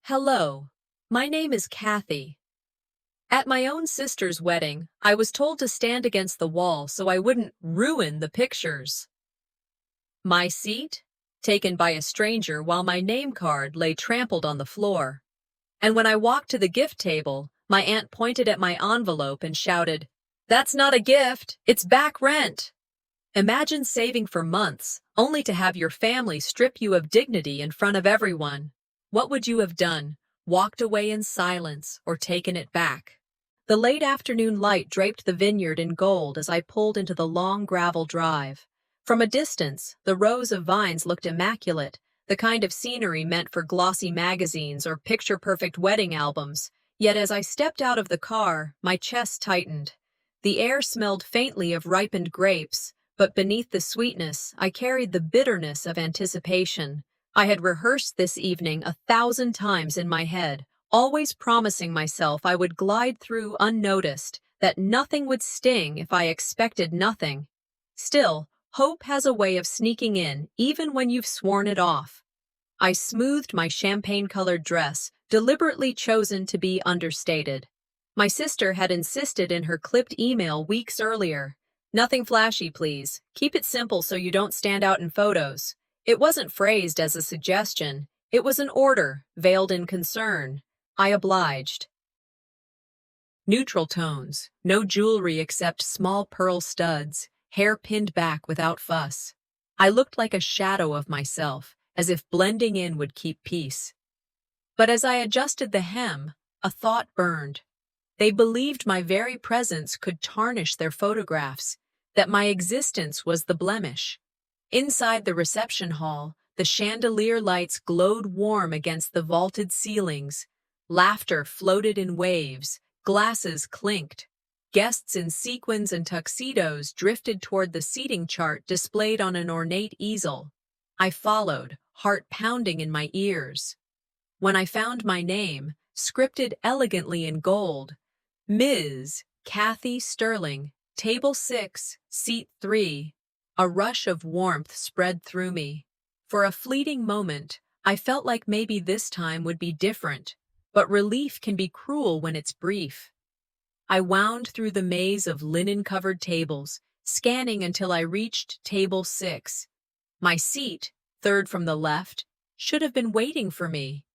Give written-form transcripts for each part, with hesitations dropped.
Hello, my name is Cathy. At my own sister's wedding, I was told to stand against the wall so I wouldn't ruin the pictures. My seat? Taken by a stranger while my name card lay trampled on the floor. And when I walked to the gift table, my aunt pointed at my envelope and shouted, "That's not a gift, it's back rent." Imagine saving for months, only to have your family strip you of dignity in front of everyone. What would you have done? Walked away in silence or taken it back? The late afternoon light draped the vineyard in gold as I pulled into the long gravel drive. From a distance, the rows of vines looked immaculate, the kind of scenery meant for glossy magazines or picture-perfect wedding albums. Yet as I stepped out of the car, my chest tightened. The air smelled faintly of ripened grapes, but beneath the sweetness, I carried the bitterness of anticipation. I had rehearsed this evening 1,000 times in my head, always promising myself I would glide through unnoticed, that nothing would sting if I expected nothing. Still, hope has a way of sneaking in, even when you've sworn it off. I smoothed my champagne-colored dress, deliberately chosen to be understated. My sister had insisted in her clipped email weeks earlier. "Nothing flashy, please. Keep it simple so you don't stand out in photos." It wasn't phrased as a suggestion. It was an order, veiled in concern. I obliged. Neutral tones, no jewelry except small pearl studs, hair pinned back without fuss. I looked like a shadow of myself, as if blending in would keep peace. But as I adjusted the hem, a thought burned. They believed my very presence could tarnish their photographs, that my existence was the blemish. Inside the reception hall, the chandelier lights glowed warm against the vaulted ceilings. Laughter floated in waves, glasses clinked. Guests in sequins and tuxedos drifted toward the seating chart displayed on an ornate easel. I followed, heart pounding in my ears. When I found my name, scripted elegantly in gold, Ms. Cathy Sterling, Table 6, Seat 3, a rush of warmth spread through me. For a fleeting moment, I felt like maybe this time would be different, but relief can be cruel when it's brief. I wound through the maze of linen-covered tables, scanning until I reached Table 6. My seat, third from the left, should have been waiting for me.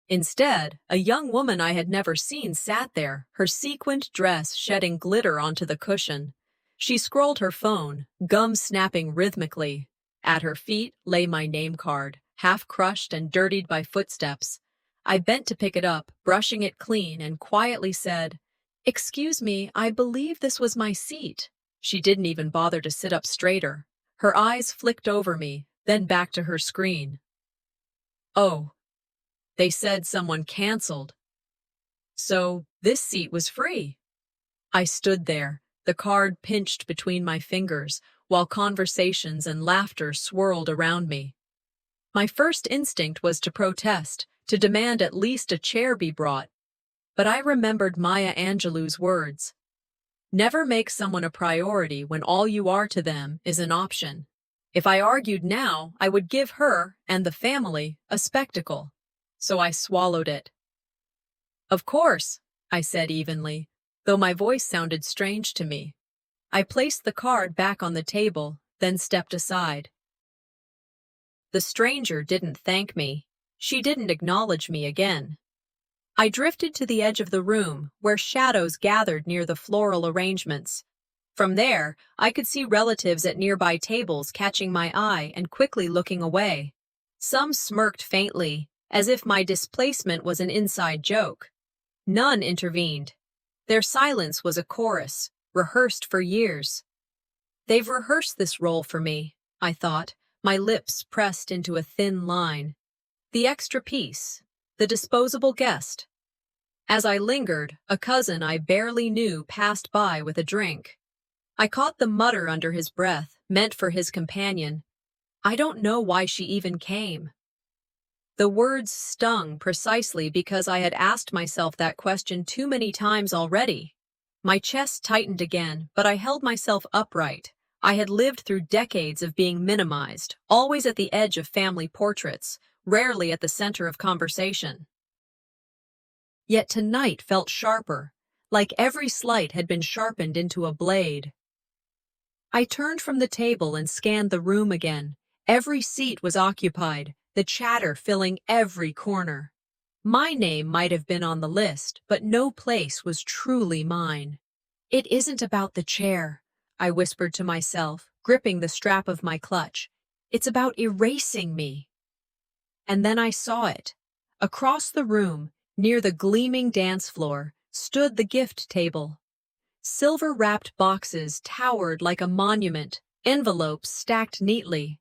Instead, a young woman I had never seen sat there, her sequined dress shedding glitter onto the cushion. She scrolled her phone, gum snapping rhythmically. At her feet lay my name card, half crushed and dirtied by footsteps. I bent to pick it up, brushing it clean, and quietly said, "Excuse me, I believe this was my seat." She didn't even bother to sit up straighter. Her eyes flicked over me, then back to her screen. "Oh, they said someone canceled. So this seat was free." I stood there, the card pinched between my fingers, while conversations and laughter swirled around me. My first instinct was to protest, to demand at least a chair be brought. But I remembered Maya Angelou's words. Never make someone a priority when all you are to them is an option. If I argued now, I would give her, and the family, a spectacle. So I swallowed it. "Of course," I said evenly, though my voice sounded strange to me. I placed the card back on the table, then stepped aside. The stranger didn't thank me. She didn't acknowledge me again. I drifted to the edge of the room, where shadows gathered near the floral arrangements. From there, I could see relatives at nearby tables catching my eye and quickly looking away. Some smirked faintly, as if my displacement was an inside joke. None intervened. Their silence was a chorus, rehearsed for years. They've rehearsed this role for me, I thought, my lips pressed into a thin line. The extra piece, the disposable guest. As I lingered, a cousin I barely knew passed by with a drink. I caught the mutter under his breath, meant for his companion. "I don't know why she even came." The words stung precisely because I had asked myself that question too many times already. My chest tightened again, but I held myself upright. I had lived through decades of being minimized, always at the edge of family portraits, rarely at the center of conversation. Yet tonight felt sharper, like every slight had been sharpened into a blade. I turned from the table and scanned the room again. Every seat was occupied, the chatter filling every corner. My name might have been on the list, but no place was truly mine. It isn't about the chair, I whispered to myself, gripping the strap of my clutch. It's about erasing me. And then I saw it. Across the room, near the gleaming dance floor, stood the gift table. Silver-wrapped boxes towered like a monument, envelopes stacked neatly.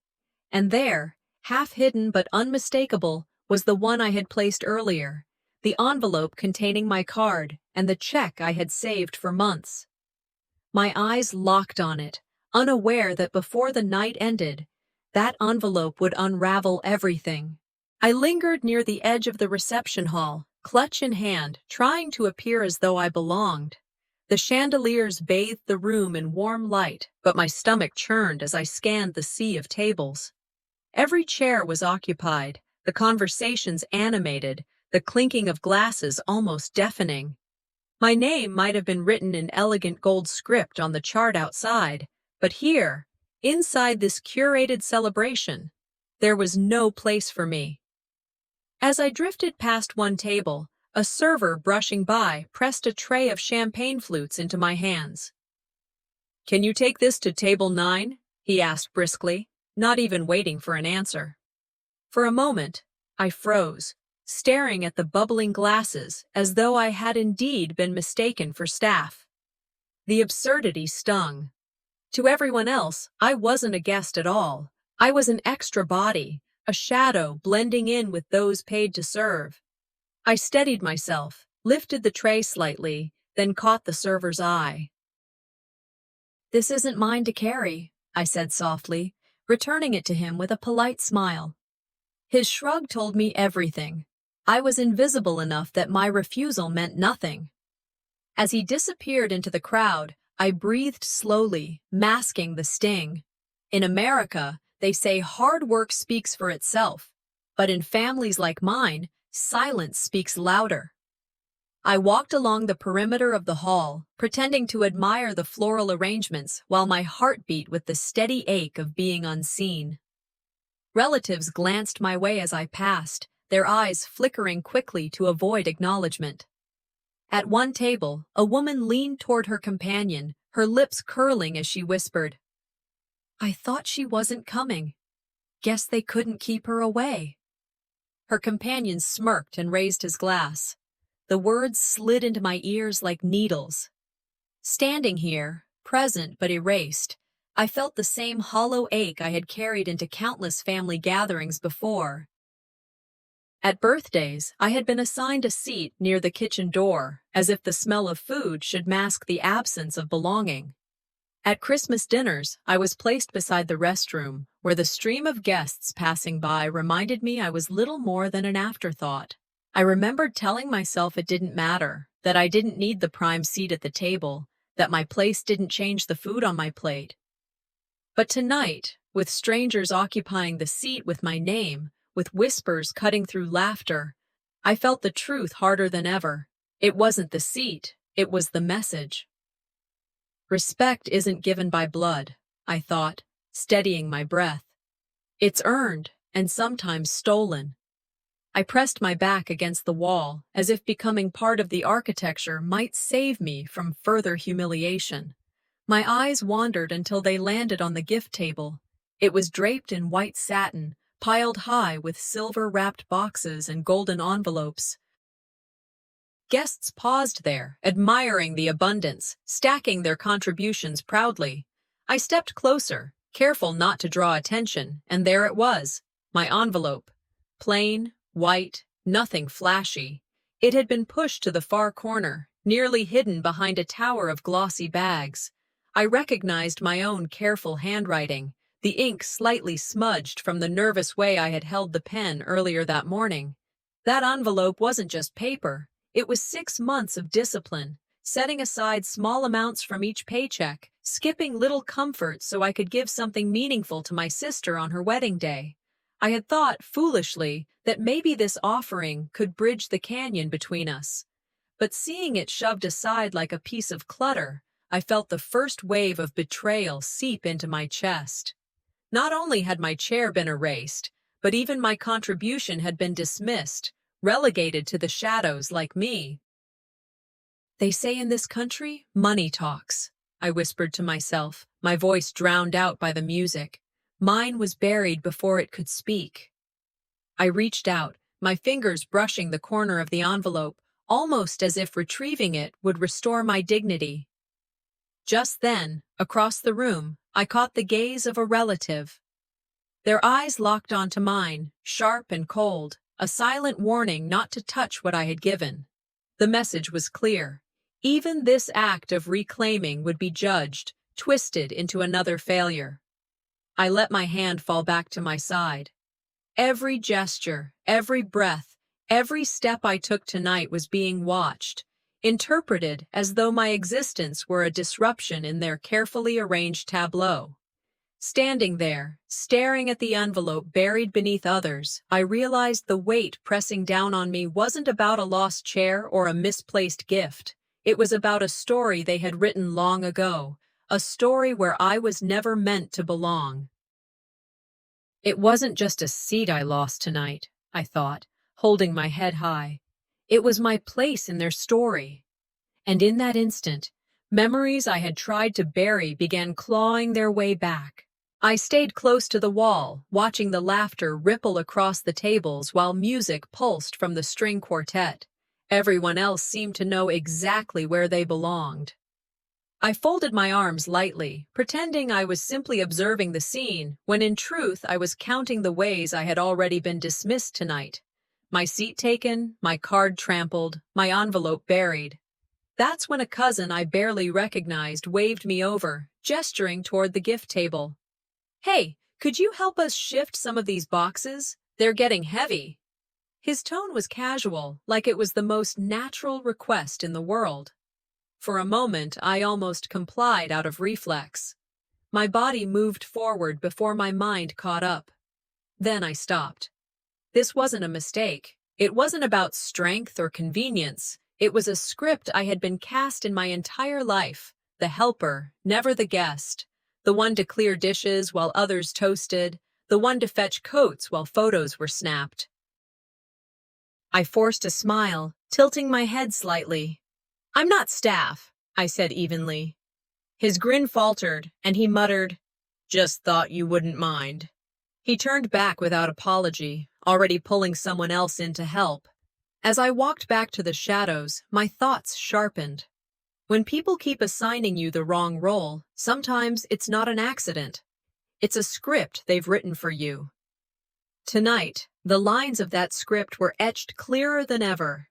And there, half hidden but unmistakable, was the one I had placed earlier, the envelope containing my card and the check I had saved for months. My eyes locked on it, unaware that before the night ended, that envelope would unravel everything. I lingered near the edge of the reception hall, clutch in hand, trying to appear as though I belonged. The chandeliers bathed the room in warm light, but my stomach churned as I scanned the sea of tables. Every chair was occupied, the conversations animated, the clinking of glasses almost deafening. My name might have been written in elegant gold script on the chart outside, but here, inside this curated celebration, there was no place for me. As I drifted past one table, a server brushing by pressed a tray of champagne flutes into my hands. "Can you take this to table 9? He asked briskly, not even waiting for an answer. For a moment, I froze, staring at the bubbling glasses as though I had indeed been mistaken for staff. The absurdity stung. To everyone else, I wasn't a guest at all. I was an extra body, a shadow blending in with those paid to serve. I steadied myself, lifted the tray slightly, then caught the server's eye. "This isn't mine to carry," I said softly, returning it to him with a polite smile. His shrug told me everything. I was invisible enough that my refusal meant nothing. As he disappeared into the crowd, I breathed slowly, masking the sting. In America, they say hard work speaks for itself, but in families like mine, silence speaks louder. I walked along the perimeter of the hall, pretending to admire the floral arrangements while my heart beat with the steady ache of being unseen. Relatives glanced my way as I passed, their eyes flickering quickly to avoid acknowledgement. At one table, a woman leaned toward her companion, her lips curling as she whispered, "I thought she wasn't coming. Guess they couldn't keep her away." Her companion smirked and raised his glass. The words slid into my ears like needles. Standing here, present but erased, I felt the same hollow ache I had carried into countless family gatherings before. At birthdays, I had been assigned a seat near the kitchen door, as if the smell of food should mask the absence of belonging. At Christmas dinners, I was placed beside the restroom, where the stream of guests passing by reminded me I was little more than an afterthought. I remembered telling myself it didn't matter, that I didn't need the prime seat at the table, that my place didn't change the food on my plate. But tonight, with strangers occupying the seat with my name, with whispers cutting through laughter, I felt the truth harder than ever. It wasn't the seat, it was the message. Respect isn't given by blood, I thought, steadying my breath. It's earned, and sometimes stolen. I pressed my back against the wall, as if becoming part of the architecture might save me from further humiliation. My eyes wandered until they landed on the gift table. It was draped in white satin, piled high with silver-wrapped boxes and golden envelopes. Guests paused there, admiring the abundance, stacking their contributions proudly. I stepped closer, careful not to draw attention, and there it was, my envelope. Plain, white, nothing flashy. It had been pushed to the far corner, nearly hidden behind a tower of glossy bags. I recognized my own careful handwriting, the ink slightly smudged from the nervous way I had held the pen earlier that morning. That envelope wasn't just paper. It was 6 months of discipline, setting aside small amounts from each paycheck, skipping little comforts so I could give something meaningful to my sister on her wedding day. I had thought, foolishly, that maybe this offering could bridge the canyon between us. But seeing it shoved aside like a piece of clutter, I felt the first wave of betrayal seep into my chest. Not only had my chair been erased, but even my contribution had been dismissed, relegated to the shadows like me. They say in this country, money talks, I whispered to myself, my voice drowned out by the music. Mine was buried before it could speak. I reached out, my fingers brushing the corner of the envelope, almost as if retrieving it would restore my dignity. Just then, across the room, I caught the gaze of a relative. Their eyes locked onto mine, sharp and cold, a silent warning not to touch what I had given. The message was clear. Even this act of reclaiming would be judged, twisted into another failure. I let my hand fall back to my side. Every gesture, every breath, every step I took tonight was being watched, interpreted as though my existence were a disruption in their carefully arranged tableau. Standing there, staring at the envelope buried beneath others, I realized the weight pressing down on me wasn't about a lost chair or a misplaced gift. It was about a story they had written long ago, a story where I was never meant to belong. It wasn't just a seat I lost tonight, I thought, holding my head high. It was my place in their story. And in that instant, memories I had tried to bury began clawing their way back. I stayed close to the wall, watching the laughter ripple across the tables while music pulsed from the string quartet. Everyone else seemed to know exactly where they belonged. I folded my arms lightly, pretending I was simply observing the scene, when in truth I was counting the ways I had already been dismissed tonight. My seat taken, my card trampled, my envelope buried. That's when a cousin I barely recognized waved me over, gesturing toward the gift table. "Hey, could you help us shift some of these boxes? They're getting heavy." His tone was casual, like it was the most natural request in the world. For a moment, I almost complied out of reflex. My body moved forward before my mind caught up. Then I stopped. This wasn't a mistake. It wasn't about strength or convenience. It was a script I had been cast in my entire life. The helper, never the guest. The one to clear dishes while others toasted. The one to fetch coats while photos were snapped. I forced a smile, tilting my head slightly. "I'm not staff," I said evenly. His grin faltered, and he muttered, "Just thought you wouldn't mind." He turned back without apology, already pulling someone else in to help. As I walked back to the shadows, my thoughts sharpened. When people keep assigning you the wrong role, sometimes it's not an accident. It's a script they've written for you. Tonight, the lines of that script were etched clearer than ever.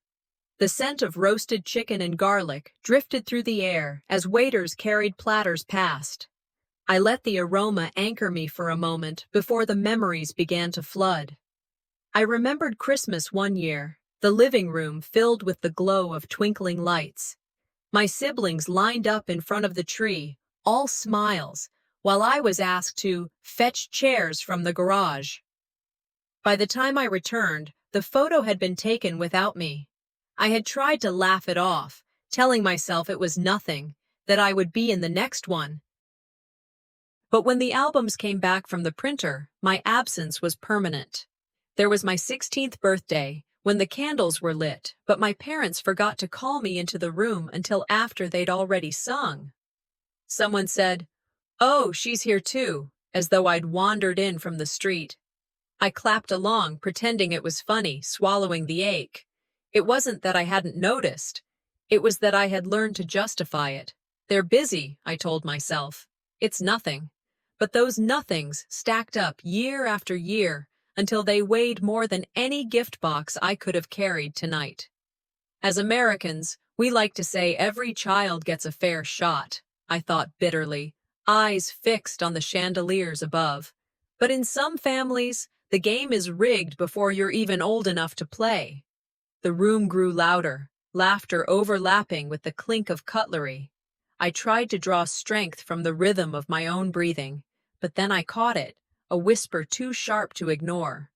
The scent of roasted chicken and garlic drifted through the air as waiters carried platters past. I let the aroma anchor me for a moment before the memories began to flood. I remembered Christmas one year, the living room filled with the glow of twinkling lights. My siblings lined up in front of the tree, all smiles, while I was asked to fetch chairs from the garage. By the time I returned, the photo had been taken without me. I had tried to laugh it off, telling myself it was nothing, that I would be in the next one. But when the albums came back from the printer, my absence was permanent. There was my 16th birthday, when the candles were lit, but my parents forgot to call me into the room until after they'd already sung. Someone said, "Oh, she's here too," as though I'd wandered in from the street. I clapped along, pretending it was funny, swallowing the ache. It wasn't that I hadn't noticed. It was that I had learned to justify it. "They're busy," I told myself. "It's nothing." But those nothings stacked up year after year until they weighed more than any gift box I could have carried tonight. As Americans, we like to say every child gets a fair shot, I thought bitterly, eyes fixed on the chandeliers above. But in some families, the game is rigged before you're even old enough to play. The room grew louder, laughter overlapping with the clink of cutlery. I tried to draw strength from the rhythm of my own breathing, but then I caught it, a whisper too sharp to ignore.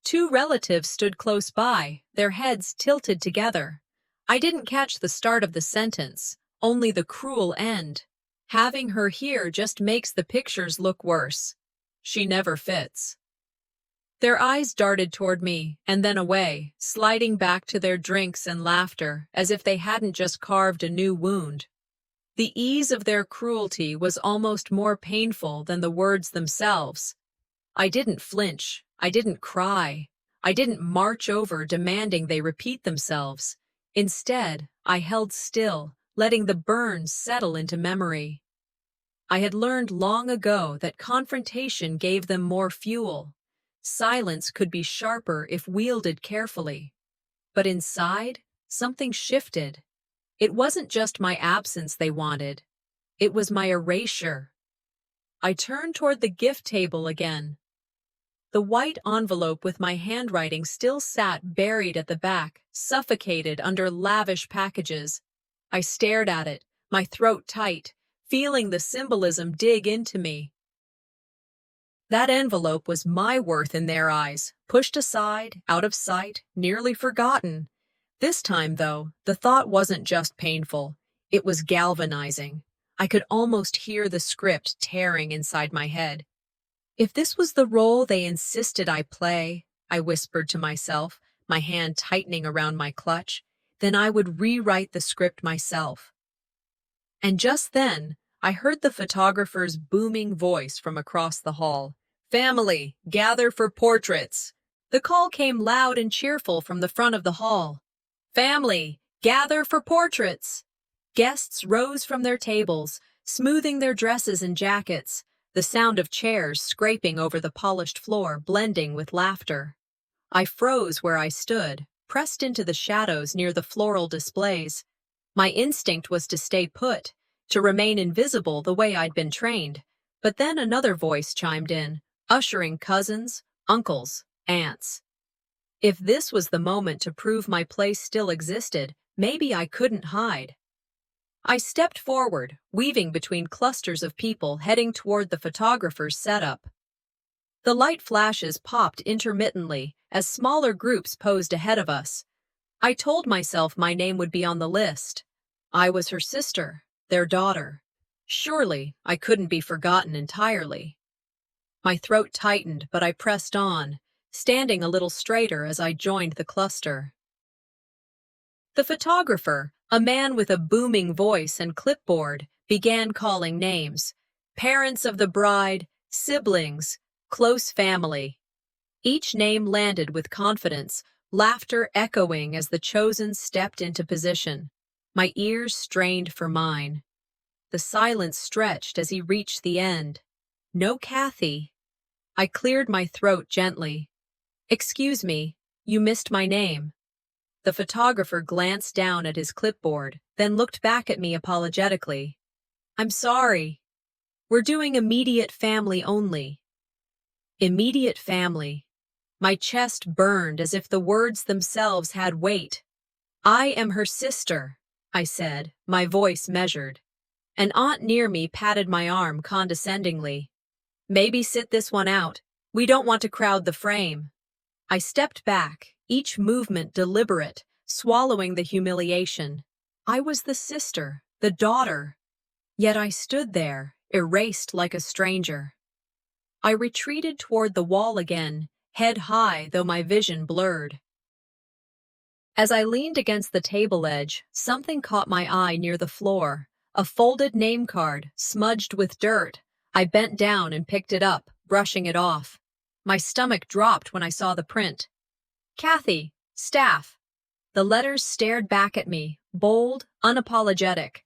Two relatives stood close by, their heads tilted together. I didn't catch the start of the sentence, only the cruel end. Having her here just makes the pictures look worse. She never fits. Their eyes darted toward me, and then away, sliding back to their drinks and laughter, as if they hadn't just carved a new wound. The ease of their cruelty was almost more painful than the words themselves. I didn't flinch. I didn't cry. I didn't march over demanding they repeat themselves. Instead, I held still, letting the burns settle into memory. I had learned long ago that confrontation gave them more fuel. Silence could be sharper if wielded carefully. But inside, something shifted. It wasn't just my absence they wanted. It was my erasure. I turned toward the gift table again. The white envelope with my handwriting still sat buried at the back, suffocated under lavish packages. I stared at it, my throat tight, feeling the symbolism dig into me. That envelope was my worth in their eyes, pushed aside, out of sight, nearly forgotten. This time, though, the thought wasn't just painful. It was galvanizing. I could almost hear the script tearing inside my head. If this was the role they insisted I play, I whispered to myself, my hand tightening around my clutch, then I would rewrite the script myself. And just then, I heard the photographer's booming voice from across the hall. "Family, gather for portraits." The call came loud and cheerful from the front of the hall. "Family, gather for portraits." Guests rose from their tables, smoothing their dresses and jackets, the sound of chairs scraping over the polished floor blending with laughter. I froze where I stood, pressed into the shadows near the floral displays. My instinct was to stay put, to remain invisible the way I'd been trained. But then another voice chimed in, ushering cousins, uncles, aunts. If this was the moment to prove my place still existed, maybe I couldn't hide. I stepped forward, weaving between clusters of people heading toward the photographer's setup. The light flashes popped intermittently as smaller groups posed ahead of us. I told myself my name would be on the list. I was her sister, their daughter. Surely I couldn't be forgotten entirely. My throat tightened, but I pressed on, standing a little straighter as I joined the cluster. The photographer, a man with a booming voice and clipboard, began calling names. Parents of the bride, siblings, close family. Each name landed with confidence, laughter echoing as the chosen stepped into position. My ears strained for mine. The silence stretched as he reached the end. No Cathy. I cleared my throat gently. "Excuse me, you missed my name." The photographer glanced down at his clipboard, then looked back at me apologetically. "I'm sorry. We're doing immediate family only." Immediate family. My chest burned as if the words themselves had weight. "I am her sister," I said, my voice measured. An aunt near me patted my arm condescendingly. "Maybe sit this one out. We don't want to crowd the frame." I stepped back, each movement deliberate, swallowing the humiliation. I was the sister, the daughter. Yet I stood there, erased like a stranger. I retreated toward the wall again, head high though my vision blurred. As I leaned against the table edge, something caught my eye near the floor. A folded name card, smudged with dirt. I bent down and picked it up, brushing it off. My stomach dropped when I saw the print. "Cathy, staff." The letters stared back at me, bold, unapologetic.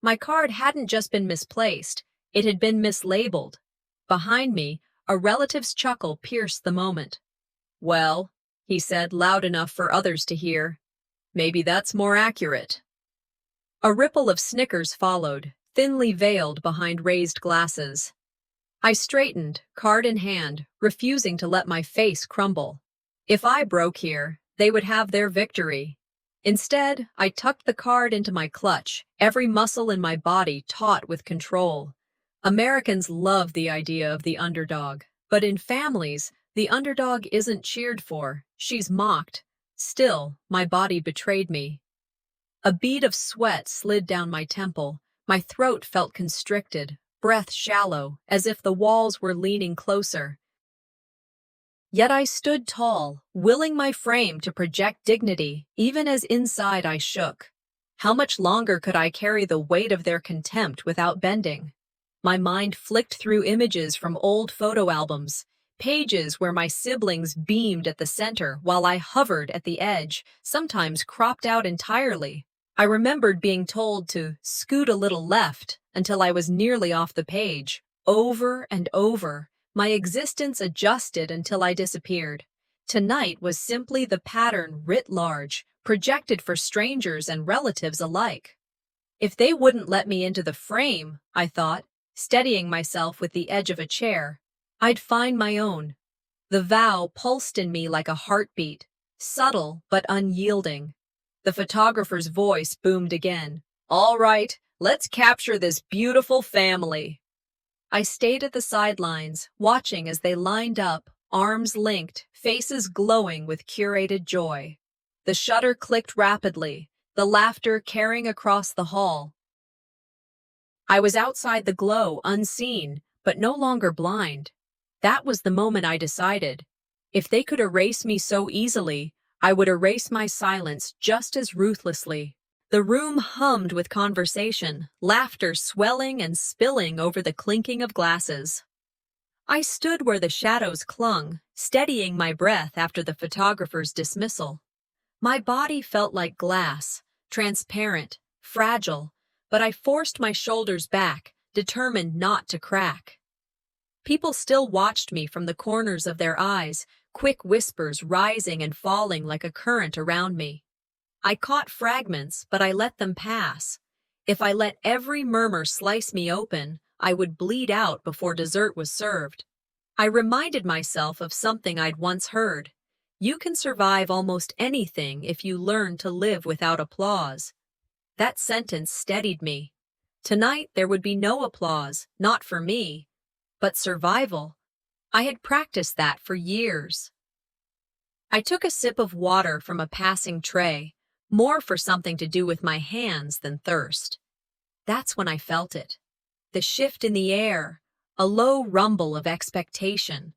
My card hadn't just been misplaced, it had been mislabeled. Behind me, a relative's chuckle pierced the moment. "Well," he said loud enough for others to hear, "maybe that's more accurate." A ripple of snickers followed, thinly veiled behind raised glasses. I straightened, card in hand, refusing to let my face crumble. If I broke here, they would have their victory. Instead, I tucked the card into my clutch, every muscle in my body taut with control. Americans love the idea of the underdog, but in families, the underdog isn't cheered for, she's mocked. Still, my body betrayed me. A bead of sweat slid down my temple, my throat felt constricted, breath shallow, as if the walls were leaning closer. Yet I stood tall, willing my frame to project dignity, even as inside I shook. How much longer could I carry the weight of their contempt without bending? My mind flicked through images from old photo albums, pages where my siblings beamed at the center while I hovered at the edge, sometimes cropped out entirely. I remembered being told to scoot a little left until I was nearly off the page, over and over. My existence adjusted until I disappeared. Tonight was simply the pattern writ large, projected for strangers and relatives alike. If they wouldn't let me into the frame, I thought, steadying myself with the edge of a chair, I'd find my own. The vow pulsed in me like a heartbeat, subtle but unyielding. The photographer's voice boomed again. "All right, let's capture this beautiful family." I stayed at the sidelines, watching as they lined up, arms linked, faces glowing with curated joy. The shutter clicked rapidly, the laughter carrying across the hall. I was outside the glow, unseen, but no longer blind. That was the moment I decided. If they could erase me so easily, I would erase my silence just as ruthlessly. The room hummed with conversation, laughter swelling and spilling over the clinking of glasses. I stood where the shadows clung, steadying my breath after the photographer's dismissal. My body felt like glass, transparent, fragile, but I forced my shoulders back, determined not to crack. People still watched me from the corners of their eyes, quick whispers rising and falling like a current around me. I caught fragments, but I let them pass. If I let every murmur slice me open, I would bleed out before dessert was served. I reminded myself of something I'd once heard. You can survive almost anything if you learn to live without applause. That sentence steadied me. Tonight there would be no applause, not for me, but survival. I had practiced that for years. I took a sip of water from a passing tray, more for something to do with my hands than thirst. That's when I felt it. The shift in the air, a low rumble of expectation.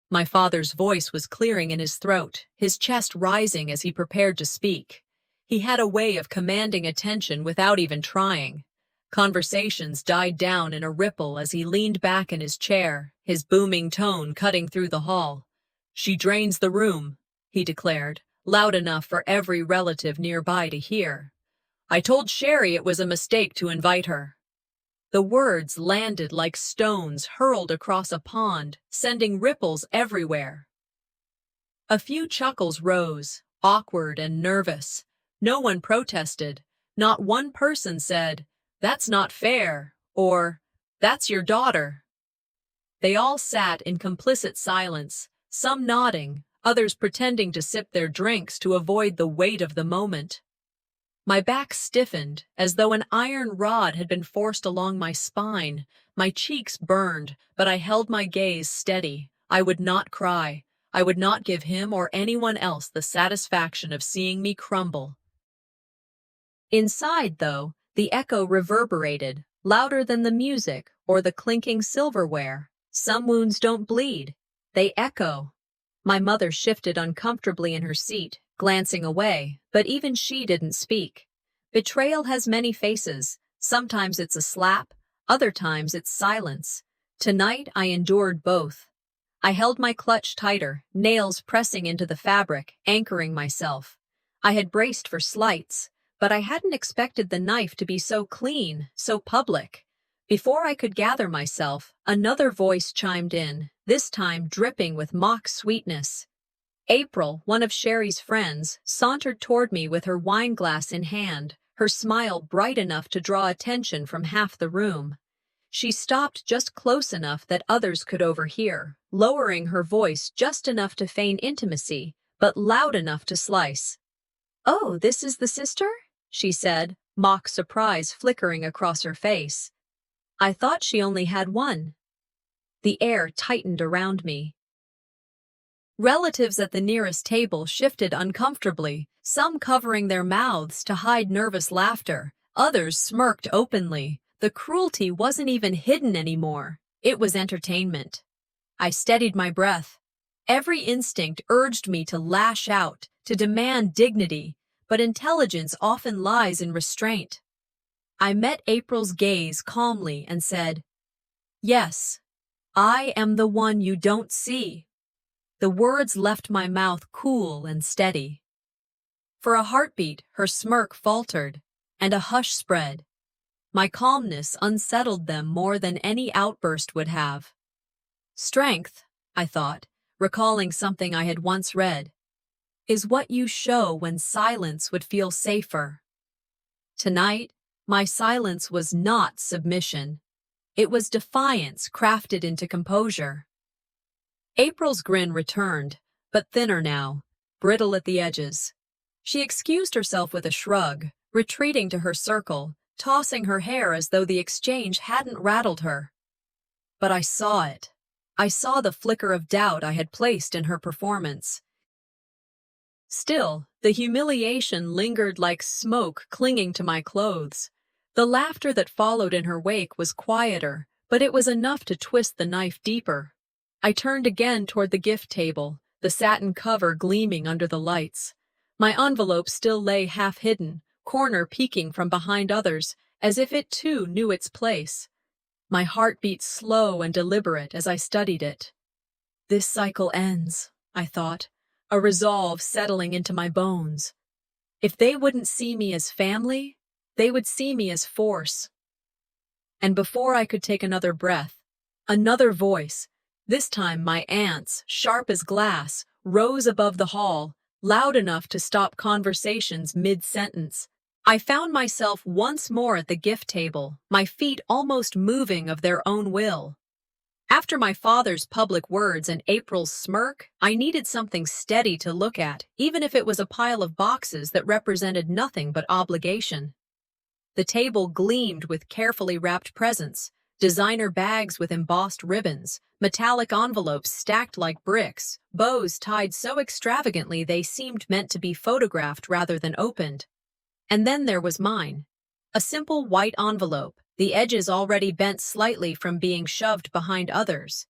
My father's voice was clearing in his throat, his chest rising as he prepared to speak. He had a way of commanding attention without even trying. Conversations died down in a ripple as he leaned back in his chair, his booming tone cutting through the hall. "She drains the room," he declared, loud enough for every relative nearby to hear. "I told Sherry it was a mistake to invite her." The words landed like stones hurled across a pond, sending ripples everywhere. A few chuckles rose, awkward and nervous. No one protested. Not one person said, "That's not fair," or "That's your daughter." They all sat in complicit silence, some nodding, others pretending to sip their drinks to avoid the weight of the moment. My back stiffened, as though an iron rod had been forced along my spine. My cheeks burned, but I held my gaze steady. I would not cry. I would not give him or anyone else the satisfaction of seeing me crumble. Inside, though, the echo reverberated, louder than the music or the clinking silverware. Some wounds don't bleed. They echo. My mother shifted uncomfortably in her seat, glancing away, but even she didn't speak. Betrayal has many faces. Sometimes it's a slap, other times it's silence. Tonight I endured both. I held my clutch tighter, nails pressing into the fabric, anchoring myself. I had braced for slights, but I hadn't expected the knife to be so clean, so public. Before I could gather myself, another voice chimed in, this time dripping with mock sweetness. April, one of Sherry's friends, sauntered toward me with her wine glass in hand, her smile bright enough to draw attention from half the room. She stopped just close enough that others could overhear, lowering her voice just enough to feign intimacy, but loud enough to slice. "Oh, this is the sister?" she said, mock surprise flickering across her face. I thought she only had one. The air tightened around me. Relatives at the nearest table shifted uncomfortably, some covering their mouths to hide nervous laughter. Others smirked openly. The cruelty wasn't even hidden anymore. It was entertainment. I steadied my breath. Every instinct urged me to lash out, to demand dignity, but intelligence often lies in restraint. I met April's gaze calmly and said, "Yes, I am the one you don't see." The words left my mouth cool and steady. For a heartbeat, her smirk faltered, and a hush spread. My calmness unsettled them more than any outburst would have. Strength, I thought, recalling something I had once read, is what you show when silence would feel safer. Tonight, my silence was not submission. It was defiance crafted into composure. April's grin returned, but thinner now, brittle at the edges. She excused herself with a shrug, retreating to her circle, tossing her hair as though the exchange hadn't rattled her. But I saw it. I saw the flicker of doubt I had placed in her performance. Still, the humiliation lingered like smoke clinging to my clothes. The laughter that followed in her wake was quieter, but it was enough to twist the knife deeper. I turned again toward the gift table, the satin cover gleaming under the lights. My envelope still lay half-hidden, corner peeking from behind others, as if it too knew its place. My heart beat slow and deliberate as I studied it. This cycle ends, I thought, a resolve settling into my bones. If they wouldn't see me as family, they would see me as force. And before I could take another breath, another voice, this time my aunt's, sharp as glass, rose above the hall, loud enough to stop conversations mid-sentence. I found myself once more at the gift table, my feet almost moving of their own will. After my father's public words and April's smirk, I needed something steady to look at, even if it was a pile of boxes that represented nothing but obligation. The table gleamed with carefully wrapped presents, designer bags with embossed ribbons, metallic envelopes stacked like bricks, bows tied so extravagantly they seemed meant to be photographed rather than opened. And then there was mine. A simple white envelope, the edges already bent slightly from being shoved behind others.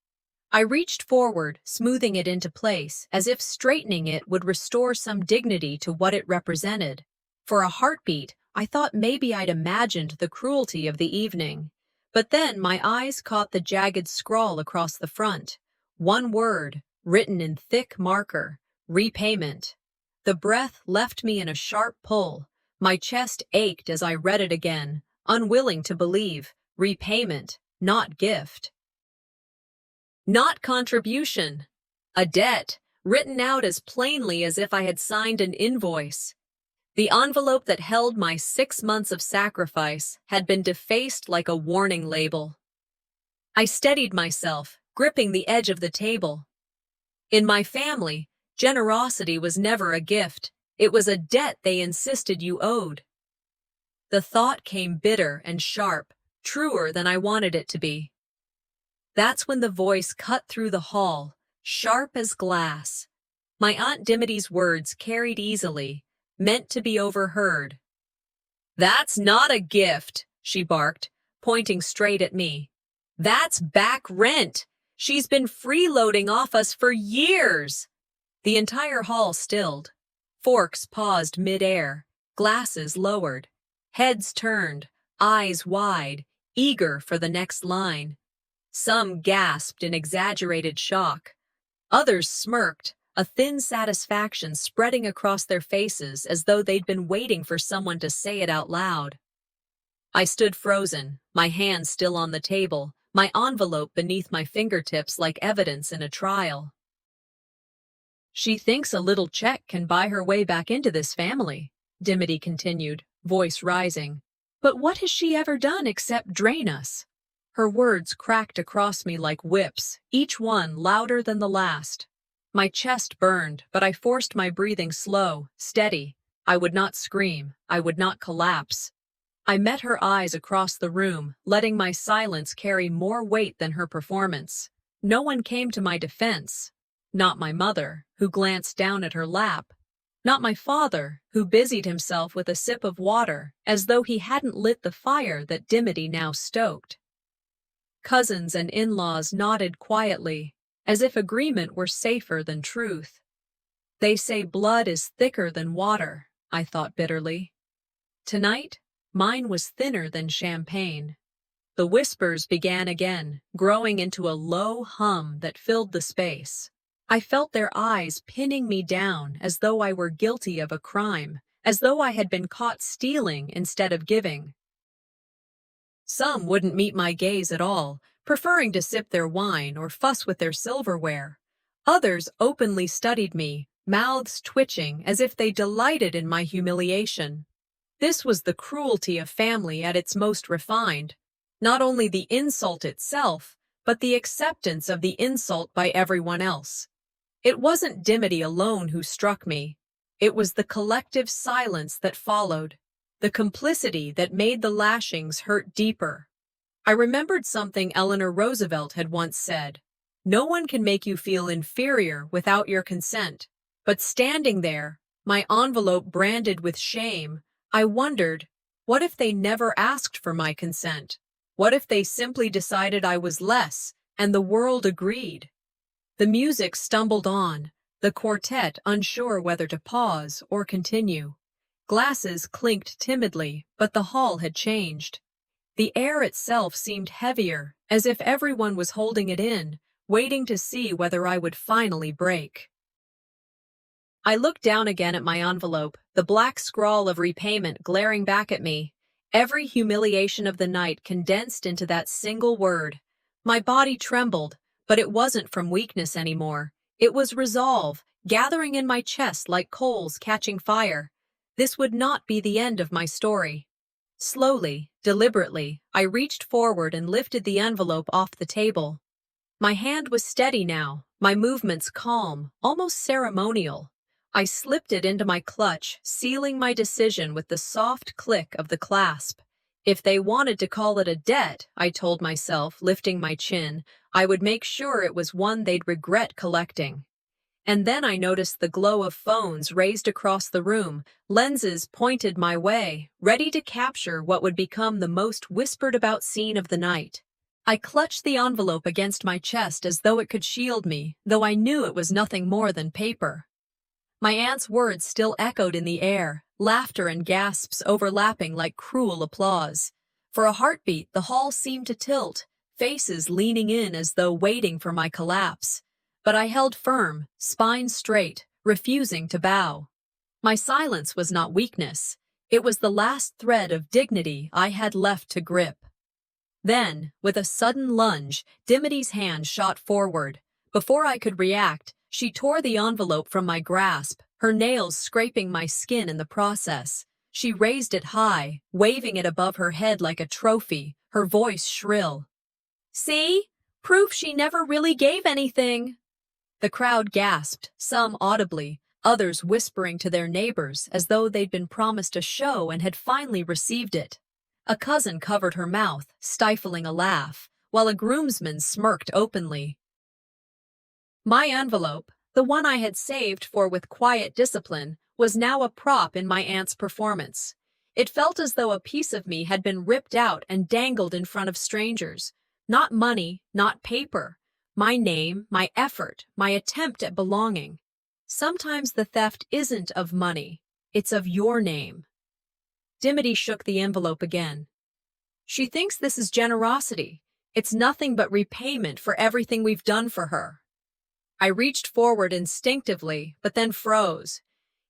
I reached forward, smoothing it into place, as if straightening it would restore some dignity to what it represented. For a heartbeat, I thought maybe I'd imagined the cruelty of the evening. But then my eyes caught the jagged scrawl across the front. One word, written in thick marker, repayment. The breath left me in a sharp pull. My chest ached as I read it again, unwilling to believe. Repayment, not gift. Not contribution. A debt, written out as plainly as if I had signed an invoice. The envelope that held my 6 months of sacrifice had been defaced like a warning label. I steadied myself, gripping the edge of the table. In my family, generosity was never a gift. It was a debt they insisted you owed. The thought came bitter and sharp, truer than I wanted it to be. That's when the voice cut through the hall, sharp as glass. My Aunt Dimity's words carried easily, meant to be overheard. "That's not a gift," she barked, pointing straight at me. "That's back rent. She's been freeloading off us for years." The entire hall stilled. Forks paused mid-air, glasses lowered, heads turned, eyes wide, eager for the next line. Some gasped in exaggerated shock. Others smirked, a thin satisfaction spreading across their faces as though they'd been waiting for someone to say it out loud. I stood frozen, my hands still on the table, my envelope beneath my fingertips like evidence in a trial. "She thinks a little check can buy her way back into this family," Dimity continued, voice rising. "But what has she ever done except drain us?" Her words cracked across me like whips, each one louder than the last. My chest burned, but I forced my breathing slow, steady. I would not scream. I would not collapse. I met her eyes across the room, letting my silence carry more weight than her performance. No one came to my defense. Not my mother, who glanced down at her lap. Not my father, who busied himself with a sip of water, as though he hadn't lit the fire that Dimity now stoked. Cousins and in-laws nodded quietly, as if agreement were safer than truth. They say blood is thicker than water, I thought bitterly. Tonight, mine was thinner than champagne. The whispers began again, growing into a low hum that filled the space. I felt their eyes pinning me down as though I were guilty of a crime, as though I had been caught stealing instead of giving. Some wouldn't meet my gaze at all, preferring to sip their wine or fuss with their silverware. Others openly studied me, mouths twitching as if they delighted in my humiliation. This was the cruelty of family at its most refined. Not only the insult itself, but the acceptance of the insult by everyone else. It wasn't Dimity alone who struck me. It was the collective silence that followed, the complicity that made the lashings hurt deeper. I remembered something Eleanor Roosevelt had once said. No one can make you feel inferior without your consent. But standing there, my envelope branded with shame, I wondered, what if they never asked for my consent? What if they simply decided I was less, and the world agreed? The music stumbled on, the quartet unsure whether to pause or continue. Glasses clinked timidly, but the hall had changed. The air itself seemed heavier, as if everyone was holding it in, waiting to see whether I would finally break. I looked down again at my envelope, the black scrawl of repayment glaring back at me. Every humiliation of the night condensed into that single word. My body trembled, but it wasn't from weakness anymore. It was resolve, gathering in my chest like coals catching fire. This would not be the end of my story. Slowly, deliberately, I reached forward and lifted the envelope off the table. My hand was steady now, my movements calm, almost ceremonial. I slipped it into my clutch, sealing my decision with the soft click of the clasp. If they wanted to call it a debt, I told myself, lifting my chin, I would make sure it was one they'd regret collecting. And then I noticed the glow of phones raised across the room, lenses pointed my way, ready to capture what would become the most whispered-about scene of the night. I clutched the envelope against my chest as though it could shield me, though I knew it was nothing more than paper. My aunt's words still echoed in the air, laughter and gasps overlapping like cruel applause. For a heartbeat, the hall seemed to tilt, faces leaning in as though waiting for my collapse. But I held firm, spine straight, refusing to bow. My silence was not weakness. It was the last thread of dignity I had left to grip. Then, with a sudden lunge, Dimity's hand shot forward. Before I could react, she tore the envelope from my grasp, her nails scraping my skin in the process. She raised it high, waving it above her head like a trophy, her voice shrill. "See? Proof she never really gave anything." The crowd gasped, some audibly, others whispering to their neighbors as though they'd been promised a show and had finally received it. A cousin covered her mouth, stifling a laugh, while a groomsman smirked openly. My envelope, the one I had saved for with quiet discipline, was now a prop in my aunt's performance. It felt as though a piece of me had been ripped out and dangled in front of strangers. Not money, not paper. My name, my effort, my attempt at belonging. Sometimes the theft isn't of money, it's of your name. Dimity shook the envelope again. She thinks this is generosity. It's nothing but repayment for everything we've done for her. I reached forward instinctively, but then froze.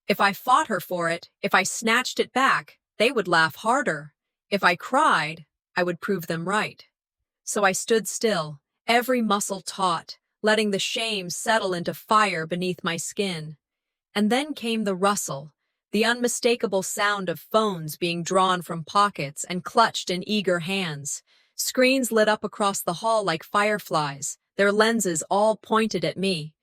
If I fought her for it, if I snatched it back, they would laugh harder. If I cried, I would prove them right. So I stood still, every muscle taut, letting the shame settle into fire beneath my skin. And then came the rustle, the unmistakable sound of phones being drawn from pockets and clutched in eager hands. Screens lit up across the hall like fireflies, their lenses all pointed at me.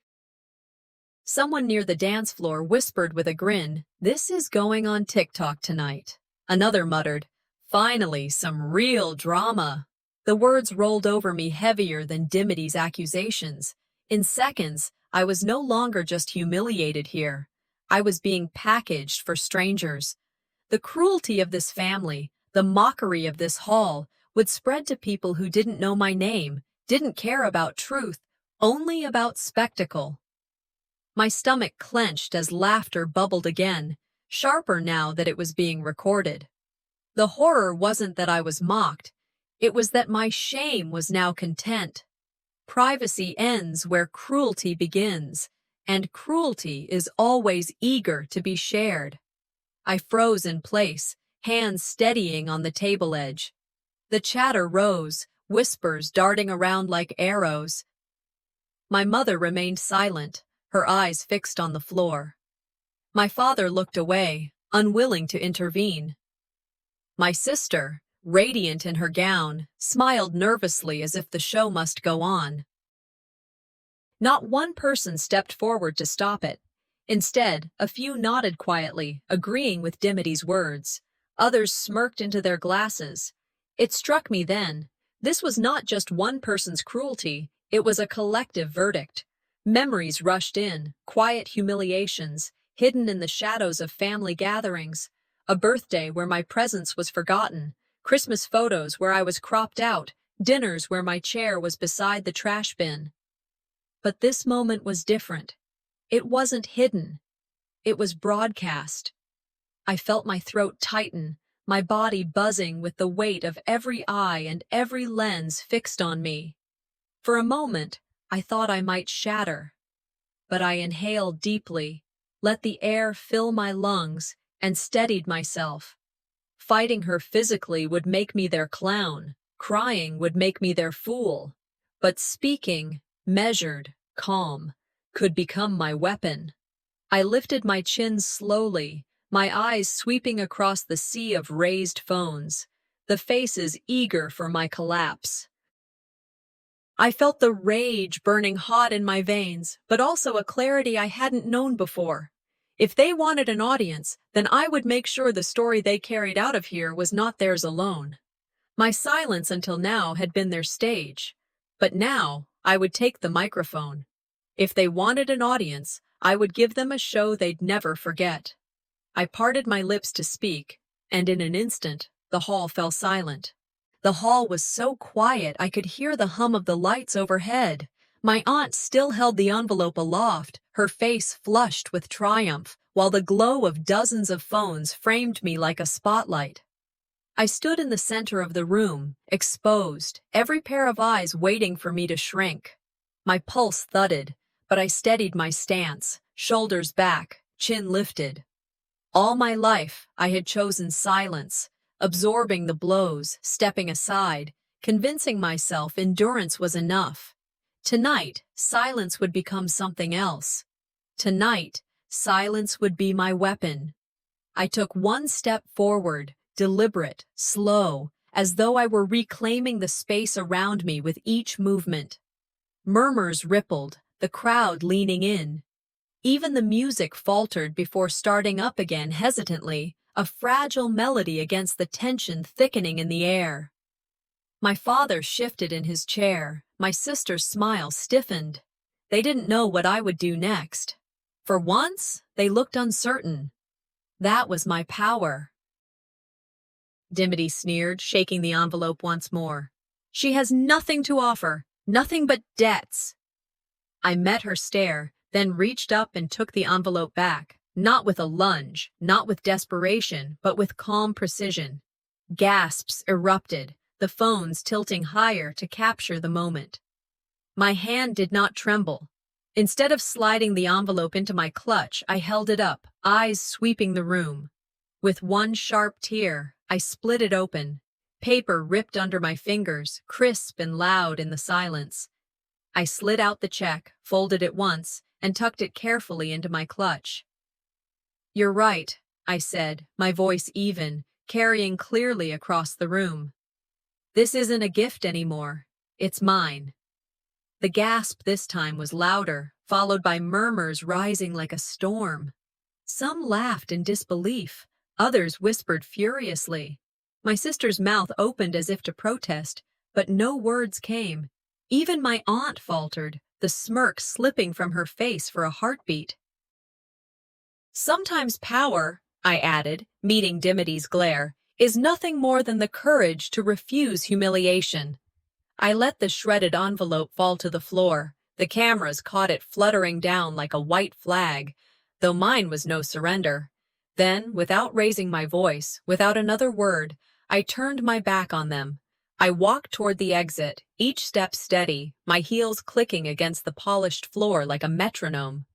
Someone near the dance floor whispered with a grin, "This is going on TikTok tonight." Another muttered, Finally, some real drama. The words rolled over me heavier than Dimity's accusations. In seconds, I was no longer just humiliated here. I was being packaged for strangers. The cruelty of this family, the mockery of this hall, would spread to people who didn't know my name, didn't care about truth, only about spectacle. My stomach clenched as laughter bubbled again, sharper now that it was being recorded. The horror wasn't that I was mocked, it was that my shame was now content. Privacy ends where cruelty begins, and cruelty is always eager to be shared. I froze in place, hands steadying on the table edge. The chatter rose, whispers darting around like arrows. My mother remained silent, her eyes fixed on the floor. My father looked away, unwilling to intervene. My sister, radiant in her gown, smiled nervously as if the show must go on. Not one person stepped forward to stop it. Instead, a few nodded quietly, agreeing with Dimity's words. Others smirked into their glasses. It struck me then. This was not just one person's cruelty, it was a collective verdict. Memories rushed in, quiet humiliations, hidden in the shadows of family gatherings. A birthday where my presence was forgotten, Christmas photos where I was cropped out, dinners where my chair was beside the trash bin. But this moment was different. It wasn't hidden. It was broadcast. I felt my throat tighten, my body buzzing with the weight of every eye and every lens fixed on me. For a moment, I thought I might shatter. But I inhaled deeply, let the air fill my lungs, and steadied myself. Fighting her physically would make me their clown, crying would make me their fool. But speaking, measured, calm, could become my weapon. I lifted my chin slowly, my eyes sweeping across the sea of raised phones, the faces eager for my collapse. I felt the rage burning hot in my veins, but also a clarity I hadn't known before. If they wanted an audience, then I would make sure the story they carried out of here was not theirs alone. My silence until now had been their stage, but now I would take the microphone. If they wanted an audience, I would give them a show they'd never forget. I parted my lips to speak, and in an instant, the hall fell silent. The hall was so quiet I could hear the hum of the lights overhead. My aunt still held the envelope aloft, her face flushed with triumph, while the glow of dozens of phones framed me like a spotlight. I stood in the center of the room, exposed, every pair of eyes waiting for me to shrink. My pulse thudded, but I steadied my stance, shoulders back, chin lifted. All my life, I had chosen silence, absorbing the blows, stepping aside, convincing myself endurance was enough. Tonight, silence would become something else. Tonight, silence would be my weapon. I took one step forward, deliberate, slow, as though I were reclaiming the space around me with each movement. Murmurs rippled, the crowd leaning in. Even the music faltered before starting up again hesitantly, a fragile melody against the tension thickening in the air. My father shifted in his chair, my sister's smile stiffened. They didn't know what I would do next. For once, they looked uncertain. That was my power. Dimity sneered, shaking the envelope once more. She has nothing to offer, nothing but debts. I met her stare, then reached up and took the envelope back, not with a lunge, not with desperation, but with calm precision. Gasps erupted, the phones tilting higher to capture the moment. My hand did not tremble. Instead of sliding the envelope into my clutch, I held it up, eyes sweeping the room. With one sharp tear, I split it open. Paper ripped under my fingers, crisp and loud in the silence. I slid out the check, folded it once, and tucked it carefully into my clutch. "You're right," I said, my voice even, carrying clearly across the room. "This isn't a gift anymore. It's mine." The gasp this time was louder, followed by murmurs rising like a storm. Some laughed in disbelief, others whispered furiously. My sister's mouth opened as if to protest, but no words came. Even my aunt faltered, the smirk slipping from her face for a heartbeat. Sometimes power, I added, meeting Dimity's glare, is nothing more than the courage to refuse humiliation. I let the shredded envelope fall to the floor. The cameras caught it fluttering down like a white flag, though mine was no surrender. Then, without raising my voice, without another word, I turned my back on them. I walked toward the exit, each step steady, my heels clicking against the polished floor like a metronome.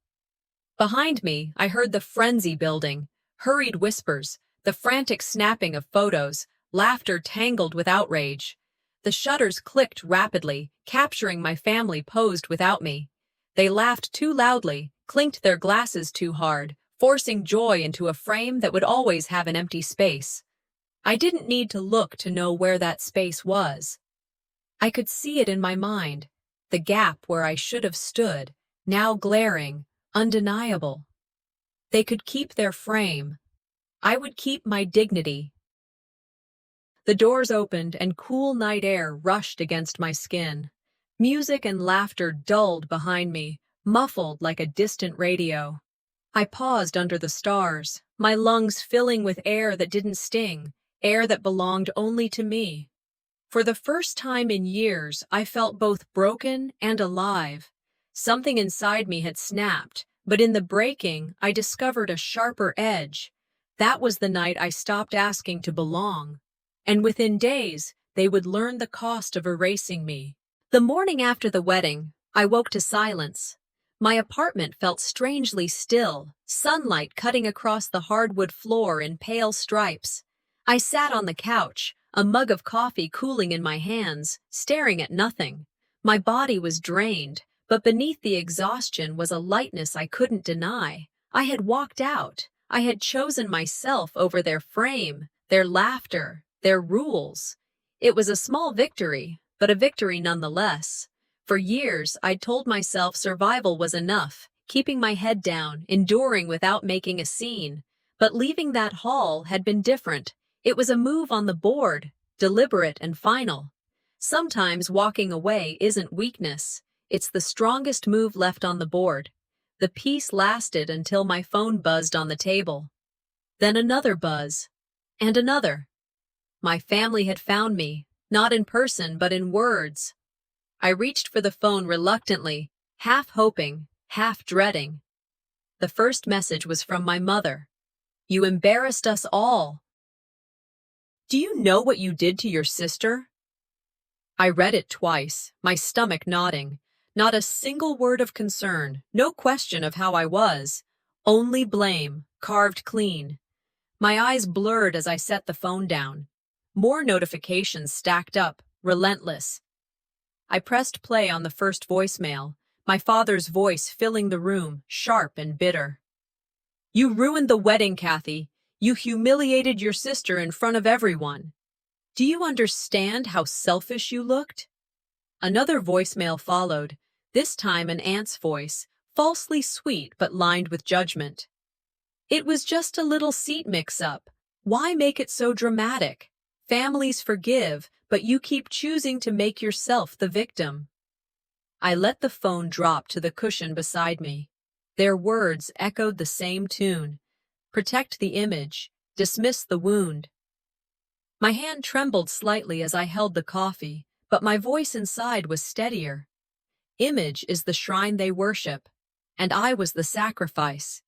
Behind me, I heard the frenzy building, hurried whispers, the frantic snapping of photos, laughter tangled with outrage. The shutters clicked rapidly, capturing my family posed without me. They laughed too loudly, clinked their glasses too hard, forcing joy into a frame that would always have an empty space. I didn't need to look to know where that space was. I could see it in my mind, the gap where I should have stood, now glaring, undeniable. They could keep their frame. I would keep my dignity. The doors opened and cool night air rushed against my skin. Music and laughter dulled behind me, muffled like a distant radio. I paused under the stars, my lungs filling with air that didn't sting, air that belonged only to me. For the first time in years, I felt both broken and alive. Something inside me had snapped, but in the breaking, I discovered a sharper edge. That was the night I stopped asking to belong. And within days, they would learn the cost of erasing me. The morning after the wedding, I woke to silence. My apartment felt strangely still, sunlight cutting across the hardwood floor in pale stripes. I sat on the couch, a mug of coffee cooling in my hands, staring at nothing. My body was drained, but beneath the exhaustion was a lightness I couldn't deny. I had walked out. I had chosen myself over their frame, their laughter, their rules. It was a small victory, but a victory nonetheless. For years, I'd told myself survival was enough, keeping my head down, enduring without making a scene. But leaving that hall had been different. It was a move on the board, deliberate and final. Sometimes walking away isn't weakness. It's the strongest move left on the board. The peace lasted until my phone buzzed on the table. Then another buzz. And another. My family had found me, not in person but in words. I reached for the phone reluctantly, half hoping, half dreading. The first message was from my mother. "You embarrassed us all. Do you know what you did to your sister?" I read it twice, my stomach knotting. Not a single word of concern, no question of how I was. Only blame, carved clean. My eyes blurred as I set the phone down. More notifications stacked up, relentless. I pressed play on the first voicemail, my father's voice filling the room, sharp and bitter. "You ruined the wedding, Cathy. You humiliated your sister in front of everyone. Do you understand how selfish you looked?" Another voicemail followed, this time an aunt's voice, falsely sweet but lined with judgment. "It was just a little seat mix-up. Why make it so dramatic? Families forgive, but you keep choosing to make yourself the victim." I let the phone drop to the cushion beside me. Their words echoed the same tune. Protect the image, dismiss the wound. My hand trembled slightly as I held the coffee, but my voice inside was steadier. Image is the shrine they worship, and I was the sacrifice.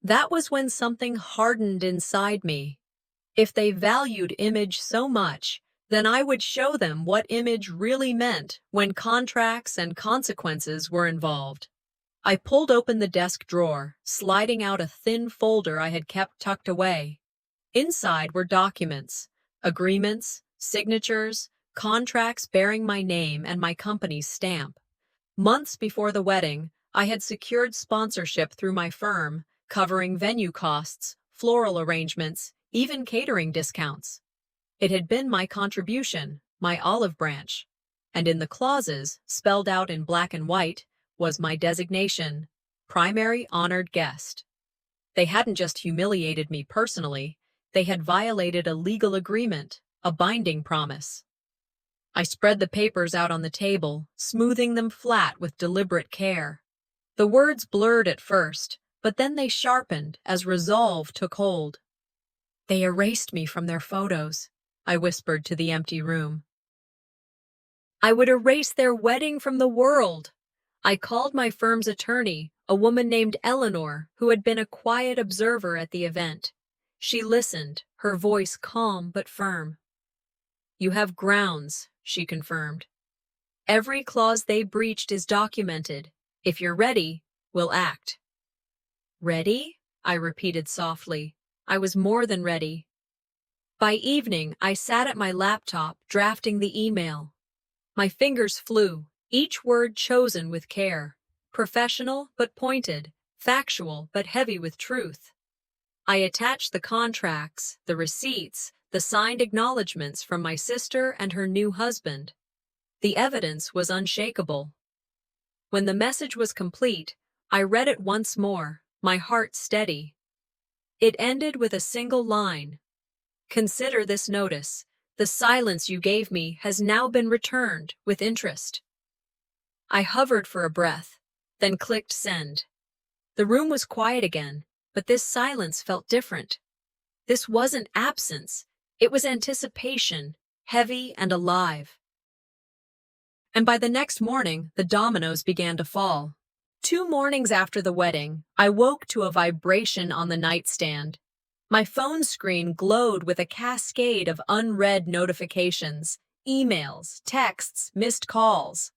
That was when something hardened inside me. If they valued image so much, then I would show them what image really meant when contracts and consequences were involved. I pulled open the desk drawer, sliding out a thin folder I had kept tucked away. Inside were documents, agreements, signatures, contracts bearing my name and my company's stamp. Months before the wedding, I had secured sponsorship through my firm, covering venue costs, floral arrangements, even catering discounts. It had been my contribution, my olive branch. And in the clauses, spelled out in black and white, was my designation, primary honored guest. They hadn't just humiliated me personally, They had violated a legal agreement, a binding promise. I spread the papers out on the table, smoothing them flat with deliberate care. The words blurred at first, but then they sharpened as resolve took hold. They erased me from their photos, I whispered to the empty room. I would erase their wedding from the world. I called my firm's attorney, a woman named Eleanor, who had been a quiet observer at the event. She listened, her voice calm but firm. You have grounds, she confirmed. Every clause they breached is documented. If you're ready, we'll act. Ready? I repeated softly. I was more than ready. By evening, I sat at my laptop, drafting the email. My fingers flew, each word chosen with care. Professional but pointed, factual but heavy with truth. I attached the contracts, the receipts, the signed acknowledgments from my sister and her new husband. The evidence was unshakable. When the message was complete, I read it once more, my heart steady. It ended with a single line. Consider this notice. The silence you gave me has now been returned with interest. I hovered for a breath, then clicked send. The room was quiet again, but this silence felt different. This wasn't absence, it was anticipation, heavy and alive. And by the next morning, the dominoes began to fall. 2 mornings after the wedding, I woke to a vibration on the nightstand. My phone screen glowed with a cascade of unread notifications, emails, texts, missed calls.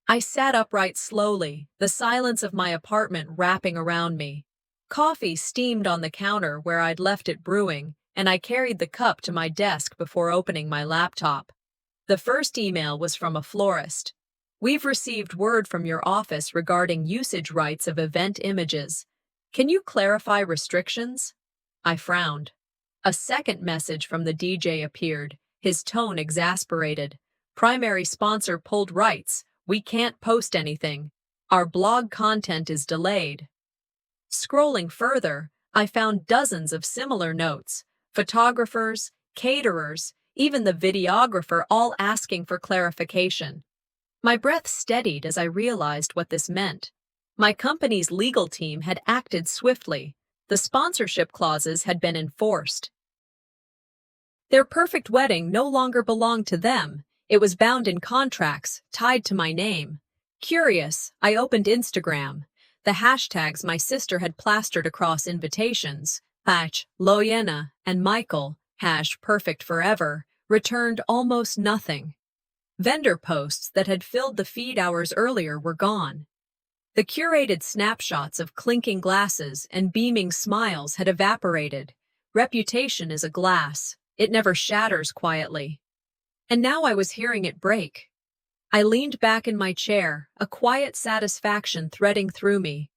I sat upright slowly, the silence of my apartment wrapping around me. Coffee steamed on the counter where I'd left it brewing, and I carried the cup to my desk before opening my laptop. The first email was from a florist. We've received word from your office regarding usage rights of event images. Can you clarify restrictions? I frowned. A second message from the DJ appeared, his tone exasperated. Primary sponsor pulled rights. We can't post anything. Our blog content is delayed. Scrolling further, I found dozens of similar notes. Photographers, caterers, even the videographer all asking for clarification. My breath steadied as I realized what this meant. My company's legal team had acted swiftly. The sponsorship clauses had been enforced. Their perfect wedding no longer belonged to them. It was bound in contracts, tied to my name. Curious, I opened Instagram. The hashtags my sister had plastered across invitations, #Loyena and Michael, #perfectforever, returned almost nothing. Vendor posts that had filled the feed hours earlier were gone. The curated snapshots of clinking glasses and beaming smiles had evaporated. Reputation is a glass. It never shatters quietly. And now I was hearing it break. I leaned back in my chair, a quiet satisfaction threading through me.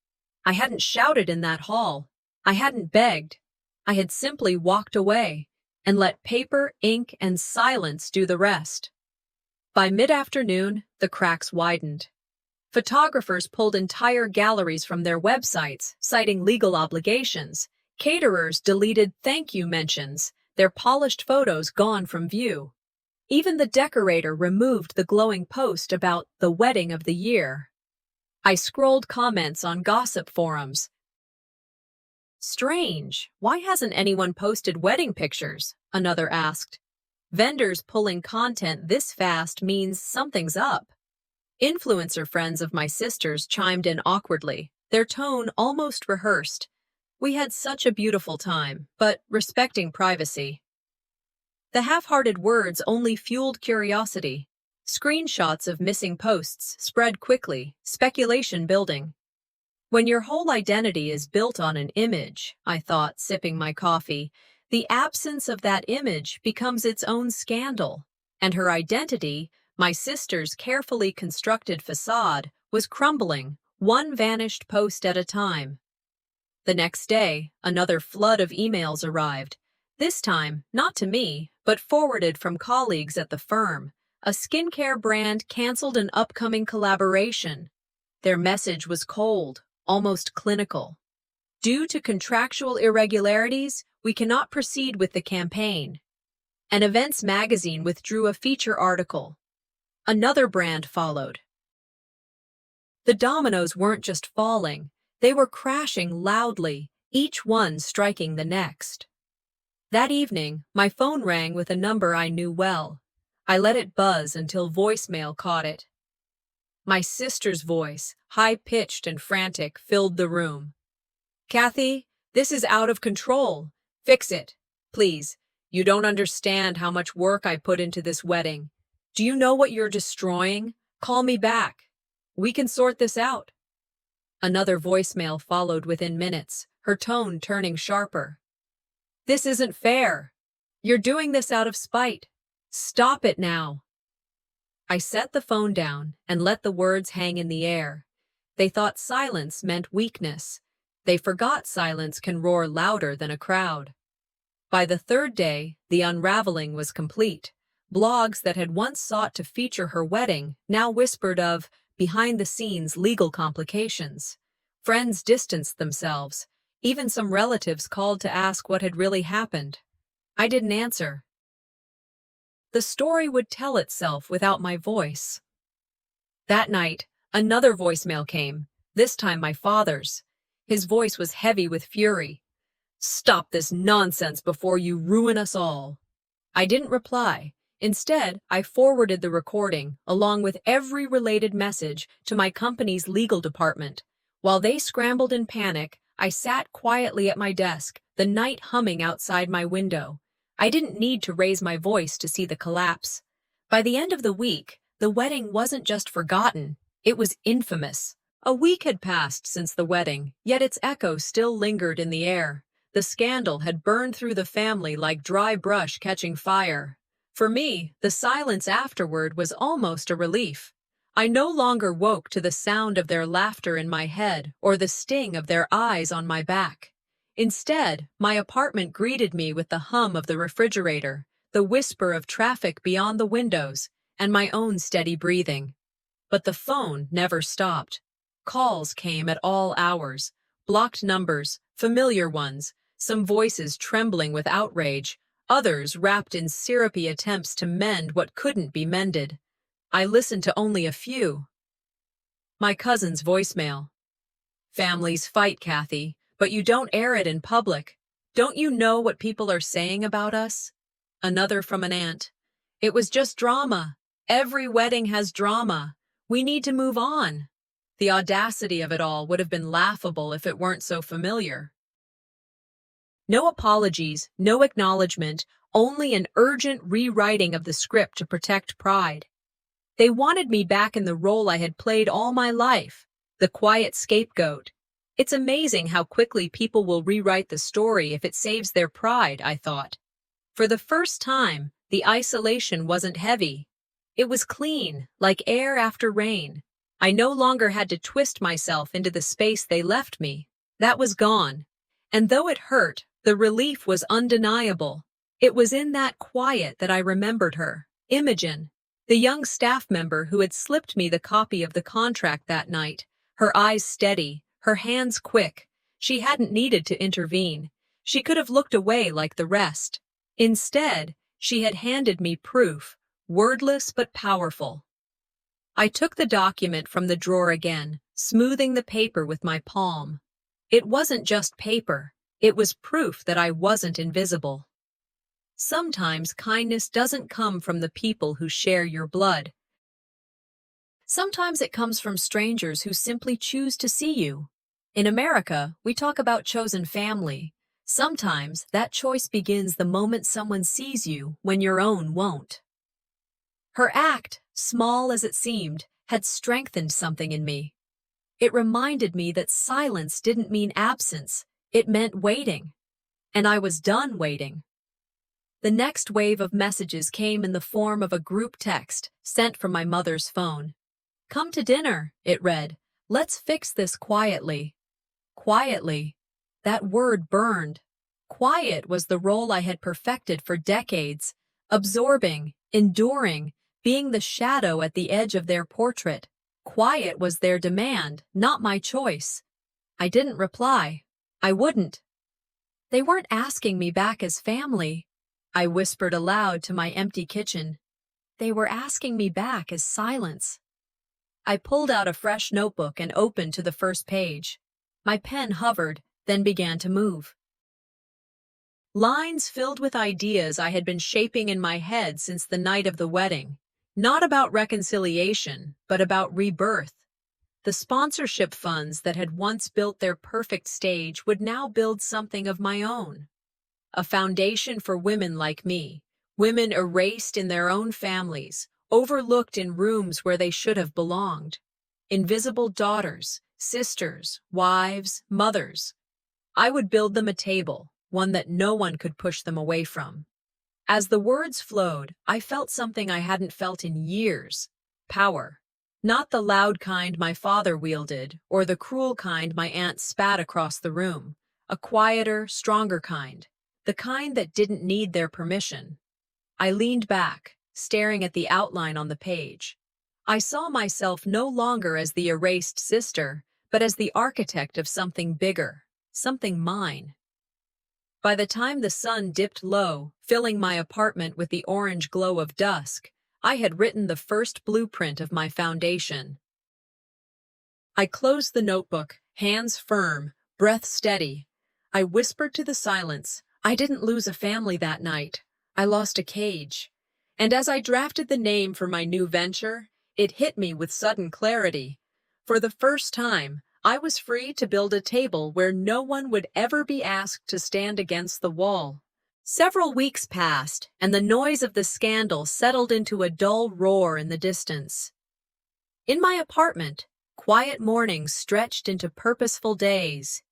I hadn't shouted in that hall. I hadn't begged. I had simply walked away and let paper, ink, and silence do the rest. By mid-afternoon, the cracks widened. Photographers pulled entire galleries from their websites, citing legal obligations. Caterers deleted thank you mentions, their polished photos gone from view. Even the decorator removed the glowing post about the wedding of the year. I scrolled comments on gossip forums. Strange, why hasn't anyone posted wedding pictures? Another asked. Vendors pulling content this fast means something's up. Influencer friends of my sister's chimed in awkwardly, their tone almost rehearsed. We had such a beautiful time, but respecting privacy. The half-hearted words only fueled curiosity. Screenshots of missing posts spread quickly, speculation building. When your whole identity is built on an image, I thought, sipping my coffee, the absence of that image becomes its own scandal. And her identity, my sister's carefully constructed facade, was crumbling, one vanished post at a time. The next day, another flood of emails arrived. This time, not to me, but forwarded from colleagues at the firm. A skincare brand canceled an upcoming collaboration. Their message was cold, almost clinical. Due to contractual irregularities, we cannot proceed with the campaign. An events magazine withdrew a feature article. Another brand followed. The dominoes weren't just falling, they were crashing loudly, each one striking the next. That evening, my phone rang with a number I knew well. I let it buzz until voicemail caught it. My sister's voice, high-pitched and frantic, filled the room. "Cathy, this is out of control. Fix it, please. You don't understand how much work I put into this wedding. Do you know what you're destroying? Call me back. We can sort this out." Another voicemail followed within minutes, her tone turning sharper. "This isn't fair. You're doing this out of spite. Stop it now." I set the phone down and let the words hang in the air. They thought silence meant weakness. They forgot silence can roar louder than a crowd. By the third day, the unraveling was complete. Blogs that had once sought to feature her wedding now whispered of behind-the-scenes legal complications. Friends distanced themselves. Even some relatives called to ask what had really happened. I didn't answer. The story would tell itself without my voice. That night, another voicemail came, this time my father's. His voice was heavy with fury. "Stop this nonsense before you ruin us all." I didn't reply. Instead, I forwarded the recording, along with every related message, to my company's legal department. While they scrambled in panic, I sat quietly at my desk, the night humming outside my window. I didn't need to raise my voice to see the collapse. By the end of the week, the wedding wasn't just forgotten, it was infamous. A week had passed since the wedding, yet its echo still lingered in the air. The scandal had burned through the family like dry brush catching fire. For me, the silence afterward was almost a relief. I no longer woke to the sound of their laughter in my head or the sting of their eyes on my back. Instead, my apartment greeted me with the hum of the refrigerator, the whisper of traffic beyond the windows, and my own steady breathing. But the phone never stopped. Calls came at all hours, blocked numbers, familiar ones, some voices trembling with outrage, others wrapped in syrupy attempts to mend what couldn't be mended. I listened to only a few. My cousin's voicemail. "Families fight, Cathy, but you don't air it in public. Don't you know what people are saying about us?" Another from an aunt. "It was just drama. Every wedding has drama. We need to move on." The audacity of it all would have been laughable if it weren't so familiar. No apologies, no acknowledgement, only an urgent rewriting of the script to protect pride. They wanted me back in the role I had played all my life, the quiet scapegoat. It's amazing how quickly people will rewrite the story if it saves their pride, I thought. For the first time, the isolation wasn't heavy. It was clean, like air after rain. I no longer had to twist myself into the space they left me. That was gone. And though it hurt, the relief was undeniable. It was in that quiet that I remembered her, Imogen, the young staff member who had slipped me the copy of the contract that night, her eyes steady, her hands quick. She hadn't needed to intervene. She could have looked away like the rest. Instead, she had handed me proof, wordless but powerful. I took the document from the drawer again, smoothing the paper with my palm. It wasn't just paper. It was proof that I wasn't invisible. Sometimes kindness doesn't come from the people who share your blood. Sometimes it comes from strangers who simply choose to see you. In America, we talk about chosen family. Sometimes that choice begins the moment someone sees you when your own won't. Her act, small as it seemed, had strengthened something in me. It reminded me that silence didn't mean absence, it meant waiting. And I was done waiting. The next wave of messages came in the form of a group text sent from my mother's phone. "Come to dinner," it read. "Let's fix this quietly." Quietly. That word burned. Quiet was the role I had perfected for decades, absorbing, enduring, being the shadow at the edge of their portrait. Quiet was their demand, not my choice. I didn't reply. I wouldn't. They weren't asking me back as family, I whispered aloud to my empty kitchen. They were asking me back as silence. I pulled out a fresh notebook and opened to the first page. My pen hovered, then began to move. Lines filled with ideas I had been shaping in my head since the night of the wedding. Not about reconciliation, but about rebirth. The sponsorship funds that had once built their perfect stage would now build something of my own. A foundation for women like me, women erased in their own families, overlooked in rooms where they should have belonged. Invisible daughters, sisters, wives, mothers. I would build them a table, one that no one could push them away from. As the words flowed, I felt something I hadn't felt in years. Power. Not the loud kind my father wielded, or the cruel kind my aunt spat across the room. A quieter, stronger kind. The kind that didn't need their permission. I leaned back, staring at the outline on the page. I saw myself no longer as the erased sister, but as the architect of something bigger, something mine. By the time the sun dipped low, filling my apartment with the orange glow of dusk, I had written the first blueprint of my foundation. I closed the notebook, hands firm, breath steady. I whispered to the silence, I didn't lose a family that night. I lost a cage. And as I drafted the name for my new venture, it hit me with sudden clarity. For the first time, I was free to build a table where no one would ever be asked to stand against the wall. Several weeks passed, and the noise of the scandal settled into a dull roar in the distance. In my apartment, quiet mornings stretched into purposeful days.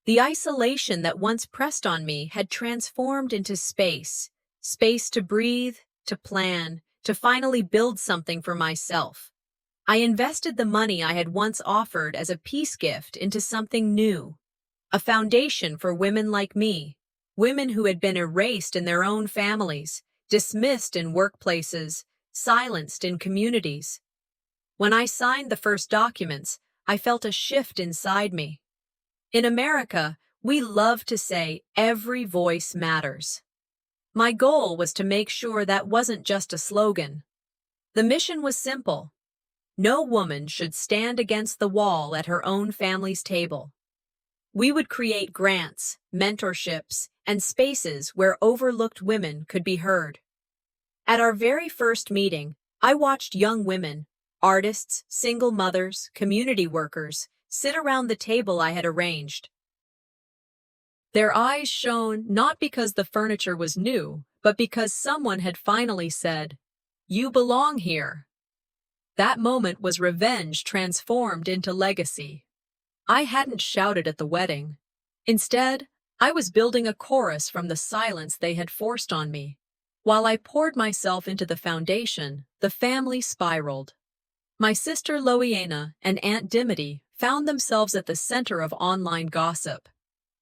The isolation that once pressed on me had transformed into space. Space to breathe, to plan, to finally build something for myself. I invested the money I had once offered as a peace gift into something new. A foundation for women like me. Women who had been erased in their own families, dismissed in workplaces, silenced in communities. When I signed the first documents, I felt a shift inside me. In America, we love to say every voice matters. My goal was to make sure that wasn't just a slogan. The mission was simple. No woman should stand against the wall at her own family's table. We would create grants, mentorships, and spaces where overlooked women could be heard. At our very first meeting, I watched young women, artists, single mothers, community workers, sit around the table I had arranged. Their eyes shone not because the furniture was new, but because someone had finally said, "You belong here." That moment was revenge transformed into legacy. I hadn't shouted at the wedding. Instead, I was building a chorus from the silence they had forced on me. While I poured myself into the foundation, the family spiraled. My sister Loiena and Aunt Dimity found themselves at the center of online gossip.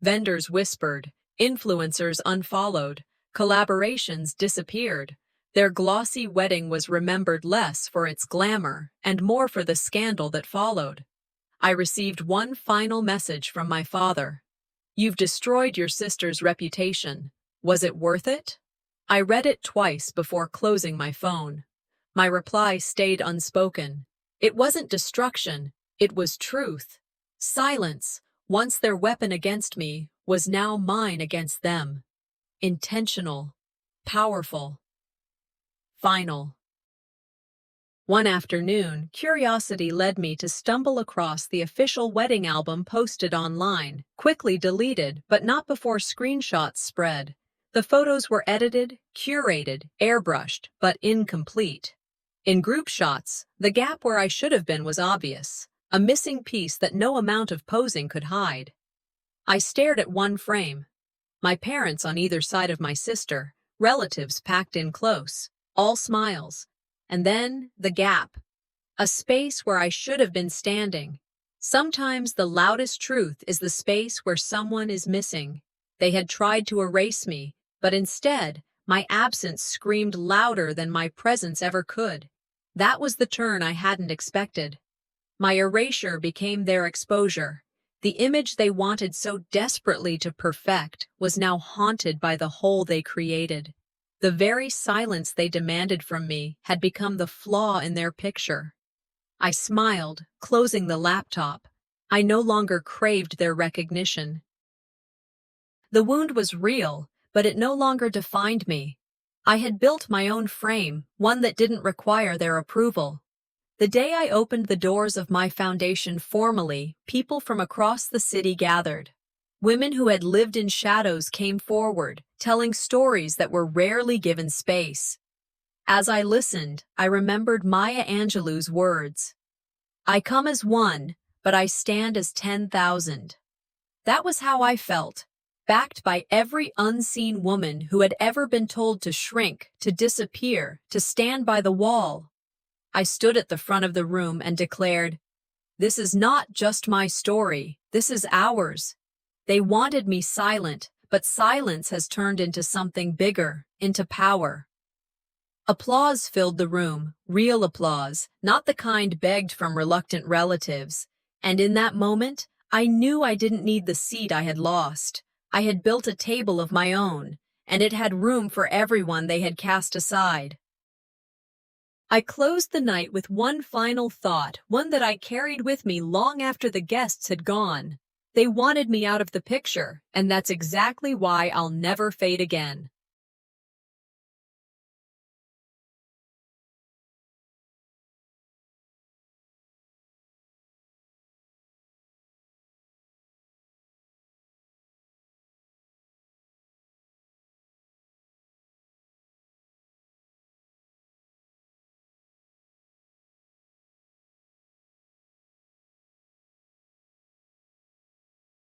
Vendors whispered, influencers unfollowed, collaborations disappeared. Their glossy wedding was remembered less for its glamour and more for the scandal that followed. I received one final message from my father. "You've destroyed your sister's reputation. Was it worth it?" I read it twice before closing my phone. My reply stayed unspoken. It wasn't destruction, it was truth. Silence, once their weapon against me, was now mine against them. Intentional, powerful, final. One afternoon, curiosity led me to stumble across the official wedding album posted online, quickly deleted, but not before screenshots spread. The photos were edited, curated, airbrushed, but incomplete. In group shots, the gap where I should have been was obvious, a missing piece that no amount of posing could hide. I stared at one frame. My parents on either side of my sister, relatives packed in close, all smiles. And then, the gap. A space where I should have been standing. Sometimes the loudest truth is the space where someone is missing. They had tried to erase me, but instead, my absence screamed louder than my presence ever could. That was the turn I hadn't expected. My erasure became their exposure. The image they wanted so desperately to perfect was now haunted by the hole they created. The very silence they demanded from me had become the flaw in their picture. I smiled, closing the laptop. I no longer craved their recognition. The wound was real, but it no longer defined me. I had built my own frame, one that didn't require their approval. The day I opened the doors of my foundation formally, people from across the city gathered. Women who had lived in shadows came forward, telling stories that were rarely given space. As I listened, I remembered Maya Angelou's words. "I come as one, but I stand as 10,000. That was how I felt, backed by every unseen woman who had ever been told to shrink, to disappear, to stand by the wall. I stood at the front of the room and declared, "This is not just my story, this is ours." They wanted me silent, but silence has turned into something bigger, into power. Applause filled the room, real applause, not the kind begged from reluctant relatives. And in that moment, I knew I didn't need the seat I had lost. I had built a table of my own, and it had room for everyone they had cast aside. I closed the night with one final thought, one that I carried with me long after the guests had gone. They wanted me out of the picture, and that's exactly why I'll never fade again.